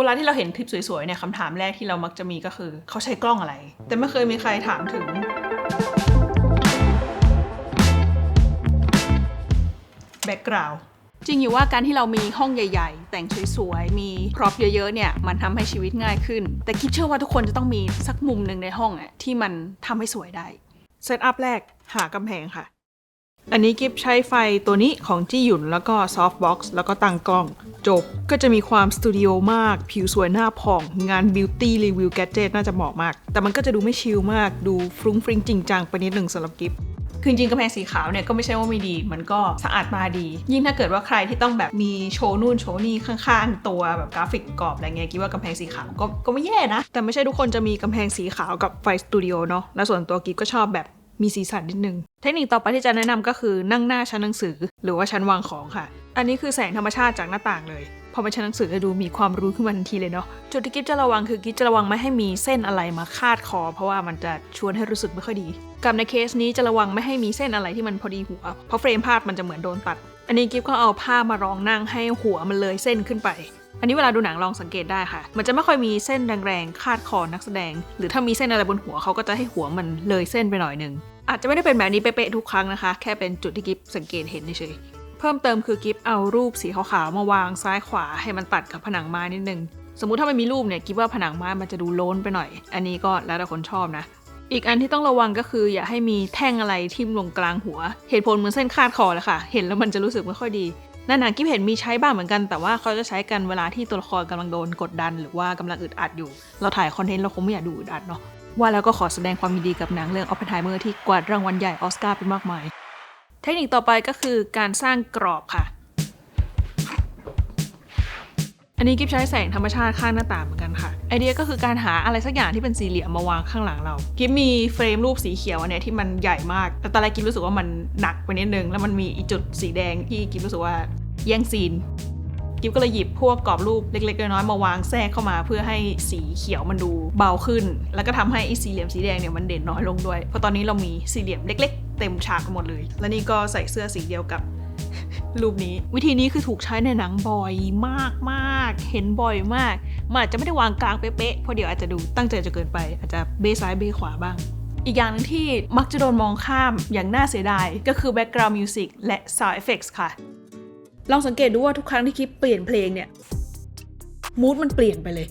ลาที่เราเห็นคลิปสวยๆเนี่ยคำถามแรกที่เรามักจะมีก็คือเขาใช้กล้องอะไรแต่ไม่เคยมีใครถามถึงแบ็กกราวด์จริงอยู่ว่าการที่เรามีห้องใหญ่ๆแต่งสวยๆมีพร็อพเยอะๆเนี่ยมันทำให้ชีวิตง่ายขึ้นแต่กิ๊บเชื่อว่าทุกคนจะต้องมีสักมุมหนึ่งในห้องที่มันทำให้สวยได้เซตอัพแรกหากำแพงค่ะอันนี้กิ๊บใช้ไฟตัวนี้ของจี้หยุ่นแล้วก็ซอฟต์บ็อกซ์แล้วก็ตั้งกล้องจบก็จะมีความสตูดิโอมากผิวสวยหน้าผ่องงานบิวตี้รีวิวแกดเจ็ตน่าจะเหมาะมากแต่มันก็จะดูไม่ชิลมากดูฟรุ้งฟริ้งจริงจังไปนิดหนึ่งสำหรับกิ๊บคือจริงกำแพงสีขาวเนี่ยก็ไม่ใช่ว่าไม่ดีมันก็สะอาดตาดียิ่งถ้าเกิดว่าใครที่ต้องแบบมีโชว์นู่นโชว์นี่ข้างๆตัวแบบกราฟิกกรอบอะไรเงี้ยกิ๊บว่ากำแพงสีขาวก็ไม่แย่นะแต่ไม่ใช่ทุกคนจะมีกำแพงสีขาวกับไฟสตูดิโอเนาะและส่วนตัวกิ๊บก็ชอบแบบมีสีสันนิดนึงเทคนิคต่อไปที่จะแนะนำก็คือนั่งหน้าชั้นหนังสือหรือว่าชั้นวางของค่ะอันนี้คือแสงธรรมชาติจากหน้าต่างเลยพอเป็นชั้นหนังสือจะดูมีความรู้ขึ้นมาทันทีเลยเนาะจุดที่กิ๊บจะระวังคือกิ๊บจะระวังไม่ให้มีเส้นอะไรมาคาดคอเพราะว่ามันจะชวนให้รู้สึกไม่ค่อยดีกับในเคสนี้จะระวังไม่ให้มีเส้นอะไรที่มันพอดีหัวเพราะเฟรมภาพมันจะเหมือนโดนตัดอันนี้กิ๊บก็เอาผ้ามารองนั่งให้หัวมันเลยเส้นขึ้นไปอันนี้เวลาดูหนังลองสังเกตได้ค่ะมันจะไม่ค่อยมีเส้นแรงๆคาดคอนักแสดงหรือถ้ามีเส้นอะไรบนหัวเขาก็จะให้หัวมันเลยเส้นไปหน่อยนึงอาจจะไม่ได้เป็นแบบนี้เป๊ะๆทุกครั้งนะคะแค่เป็นจุดที่กิ๊บสังเกตเห็นเฉยๆเพิ่มเติมคือกิ๊บเอารูปสีขาวๆมาวางซ้ายขวาให้มันตัดกับผนังไม้นิดนึงสมมุติถ้ามันมีรูปเนี่ยกิ๊บว่าผนังไม้มันจะดูโล้นไปหน่อยอันนี้ก็แล้วแต่คนชอบนะอีกอันที่ต้องระวังก็คืออย่าให้มีแท่งอะไรทิ่มลงกลางหัวเหตุผลเหมือนเส้นคาดคอเลยค่ะเห็นแล้วมันจะรู้สึกไม่ค่อยดีในหนังกิ๊บเห็นมีใช้บ้างเหมือนกันแต่ว่าเขาจะใช้กันเวลาที่ตัวละครกำลังโดนกดดันหรือว่ากำลังอึดอัดอยู่เราถ่ายคอนเทนต์เราคงไม่อยากดูอึดอัดเนาะว่าแล้วก็ขอแสดงความยินดีกับหนังเรื่อง Oppenheimer ที่กวาดรางวัลใหญ่ออสการ์ไปมากมายเทคนิคต่อไปก็คือการสร้างกรอบค่ะอันนี้กิ๊บใช้แสงธรรมชาติข้างหน้าต่างเหมือนกันค่ะไอเดียก็คือการหาอะไรสักอย่างที่เป็นสี่เหลี่ยมมาวางข้างหลังเรากิ๊บมีเฟรมรูปสีเขียวเนี่ยที่มันใหญ่มากแต่ตอนแรกกิ๊บรู้สึกว่ามันหนักไปนิดนึงแล้วมันมีอีจุดสีแดงที่กิ๊บรู้สึกว่าแย่งซีนกิ๊บก็เลยหยิบพวกกรอบรูปเล็กๆน้อยๆมาวางแทรกเข้ามาเพื่อให้สีเขียวมันดูเบาขึ้นแล้วก็ทำให้ไอ้สี่เหลี่ยมสีแดงเนี่ยมันเด่นน้อยลงด้วยเพราะตอนนี้เรามีสี่เหลี่ยมเล็กๆเต็มฉากหมดเลยและนี่ก็ใส่เสื้อสีเดียวกับรูปนี้วิธีนี้คือถูกใช้ในหนังบ่อยมากๆเห็นบ่อยมากมันอาจจะไม่ได้วางกลางเป๊ะๆเพราะเดี๋ยวอาจจะดูตั้งใจจะเกินไปอาจจะเบ้ซ้ายเบ้ขวาบ้างอีกอย่างนึงที่มักจะโดนมองข้ามอย่างน่าเสียดายก็คือ background music และ sound effects ค่ะลองสังเกตดูว่าทุกครั้งที่กิ๊บเปลี่ยนเพลงเนี่ยมูดมันเปลี่ยนไปเลย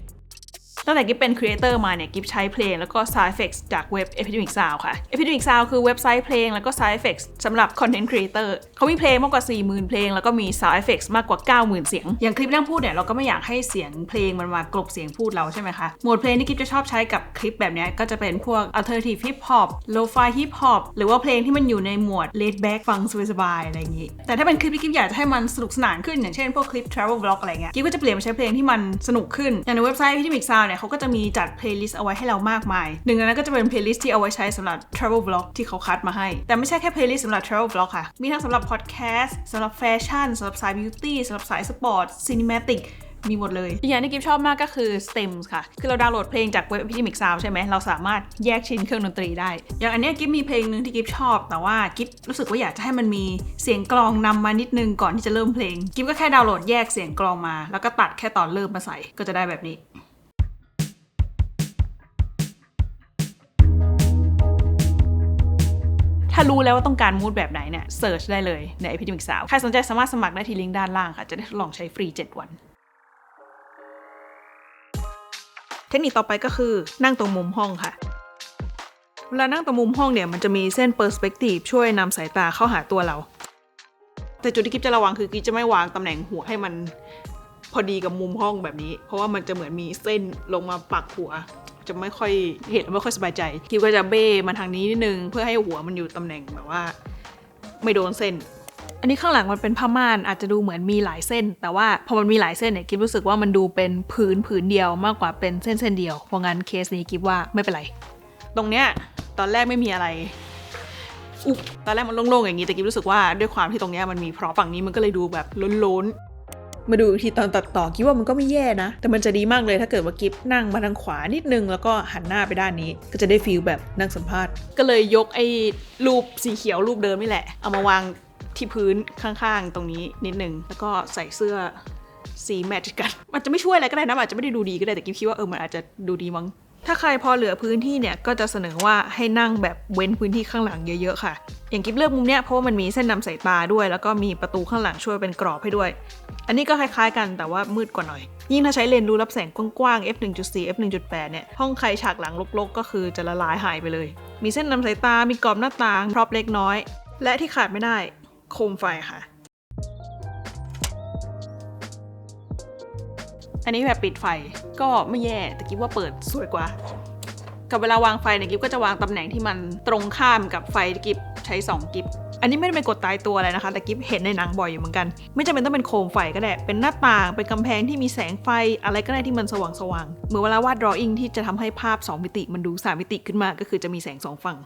ตั้งแต่กิ๊บเป็นครีเอเตอร์มาเนี่ยกิ๊บใช้เพลงแล้วก็ sound effects จากเว็บ Epidemic Sound ค่ะ Epidemic Sound คือเว็บไซต์เพลงแล้วก็ sound effects สำหรับ content creator เขามีเพลงมากกว่า 40,000 เพลงแล้วก็มี sound effects มากกว่า 90,000 เสียงอย่างคลิปนั่งพูดเนี่ยเราก็ไม่อยากให้เสียงเพลงมันมากลบเสียงพูดเราใช่ไหมคะโหมดเพลงที่กิ๊บจะชอบใช้กับคลิปแบบนี้ก็จะเป็นพวก alternative hip hop lo-fi hip hop หรือว่าเพลงที่มันอยู่ในหมวด laid back ฟังสบายๆอะไรอย่างนี้แต่ถ้าเป็นคลิปที่กิ๊บอยากจะให้มันสนุกสนานขึ้นอย่างเช่นพวกคลิป travel vlog อะไรเงี้ยกิ๊บก็จะเปลี่ยนมาใช้เพลงที่มันสนุกขึ้นอย่างในเว็บไซต์ Epidemic Sound เนี่ยเขาก็จะมีจัดเพลย์ลิสต์เอาไว้ให้เรามากมายหนึ่งในนั้นก็จะเป็นเพลย์ลิสต์ที่เอาไว้ใช้สำหรับ travel vlog ที่เขาคัดมาให้แต่ไม่ใช่แค่เพลย์ลิสต์สำหรับ travel vlog ค่ะมีทั้งสำหรับ podcast สำหรับแฟชั่นสำหรับสาย beauty สำหรับสายสปอร์ต cinematic มีหมดเลยอีกอย่างที่กิ๊บชอบมากก็คือ stems ค่ะคือเราดาวน์โหลดเพลงจากเว็บ Epidemic Sound ใช่ไหมเราสามารถแยกชิ้นเครื่องดนตรีได้อย่างอันนี้กิ๊บมีเพลงนึงที่กิ๊บชอบแต่ว่ากิ๊บรู้สึกว่าอยากจะให้มันมีเสียงกลองนำมานิดนึงก่อนที่จะเริ่มเพลงกิ๊บก็แค่ดาวน์โหลดแยกเสียงกลองมาแล้วก็ตัดแค่ตอนเริ่มมาใส่ก็จะได้แบบนี้ถ้ารู้แล้วว่าต้องการมูดแบบไหนเนี่ยเสิร์ชได้เลยใน Epidemic Sound ใครสนใจสามารถสมัครได้ที่ลิงก์ด้านล่างค่ะจะได้ทดลองใช้ฟรี7 วันเทคนิคต่อไปก็คือนั่งตรงมุมห้องค่ะเวลานั่งตรงมุมห้องเนี่ยมันจะมีเส้น perspective ช่วยนำสายตาเข้าหาตัวเราแต่จุดที่กิ๊บจะระวังคือกิ๊บจะไม่วางตำแหน่งหัวให้มันพอดีกับมุมห้องแบบนี้เพราะว่ามันจะเหมือนมีเส้นลงมาปักหัวจะไม่ค่อยเห็นแล้วไม่ค่อยสบายใจกิ๊บก็จะเบ้มาทางนี้นิดนึงเพื่อให้หัวมันอยู่ตำแหน่งแบบว่าไม่โดนเส้นอันนี้ข้างหลังมันเป็นผ้าม่านอาจจะดูเหมือนมีหลายเส้นแต่ว่าพอมันมีหลายเส้นเนี่ยกิ๊บรู้สึกว่ามันดูเป็นผืนเดียวมากกว่าเป็นเส้นเดียวเพราะงั้นเคสนี้กิ๊บว่าไม่เป็นไรตรงเนี้ยตอนแรกไม่มีอะไรตอนแรกมันโล่งๆอย่างนี้แต่กิ๊บรู้สึกว่าด้วยความที่ตรงเนี้ยมันมีเพราะฝั่งนี้มันก็เลยดูแบบล้นมาดูอีกทีตอนตัดต่อกิ๊บว่ามันก็ไม่แย่นะแต่มันจะดีมากเลยถ้าเกิดว่ากิ๊บนั่งมาทางขวานิดนึงแล้วก็หันหน้าไปด้านนี้ก็จะได้ฟีลแบบนั่งสัมภาษณ์ก็เลยยกไอ้รูปสีเขียวรูปเดิมนี่แหละเอามาวางที่พื้นข้างๆตรงนี้นิดนึงแล้วก็ใส่เสื้อ สีแมทช์กันมันจะไม่ช่วยอะไรก็ได้นะอาจจะไม่ได้ดูดีก็ได้แต่กิ๊บคิดว่ามันอาจจะดูดีมั้งถ้าใครพอเหลือพื้นที่เนี่ยก็จะเสนอว่าให้นั่งแบบเว้นพื้นที่ข้างหลังเยอะๆค่ะอย่างกิ๊บเลือกมุมเนี้ยเพราะว่ามันมีเส้นนำสายตาด้วยแล้วก็มีประตูข้างหลังช่วยเป็นกรอบให้ด้วยอันนี้ก็คล้ายๆกันแต่ว่ามืดกว่าหน่อยยิ่งถ้าใช้เลนส์รูรับแสงกว้างๆ f1.4 f1.8 เนี่ยห้องใครฉากหลังรกๆก็คือจะละลายหายไปเลยมีเส้นนำสายตามีกรอบหน้าต่างพร็อพเล็กน้อยและที่ขาดไม่ได้โคมไฟค่ะอันนี้แบบปิดไฟก็ไม่แย่แต่กิ๊บว่าเปิดสวยกว่ากับเวลาวางไฟเนี่ยกิ๊บก็จะวางตำแหน่งที่มันตรงข้ามกับไฟที่กิ๊บใช้2กิ๊บอันนี้ไม่ได้เป็นกฎตายตัวอะไรนะคะแต่กิ๊บเห็นในหนังบ่อยอยู่เหมือนกันไม่จำเป็นต้องเป็นโคมไฟก็ได้เป็นหน้าต่างเป็นกำแพงที่มีแสงไฟอะไรก็ได้ที่มันสว่างๆเหมือนเวลาวาด drawing ที่จะทำให้ภาพ2มิติมันดู3มิติขึ้นมาก็คือจะมีแสง2ฝั่ง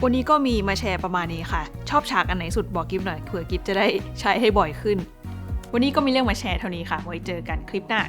วันนี้ก็มีมาแชร์ประมาณนี้ค่ะชอบฉากอันไหนสุดบอกกิ๊บหน่อยเผื่อกิ๊บจะได้ใช้ให้บ่อยขึ้นวันนี้ก็มีเรื่องมาแชร์เท่านี้ค่ะไว้เจอกันคลิปหน้า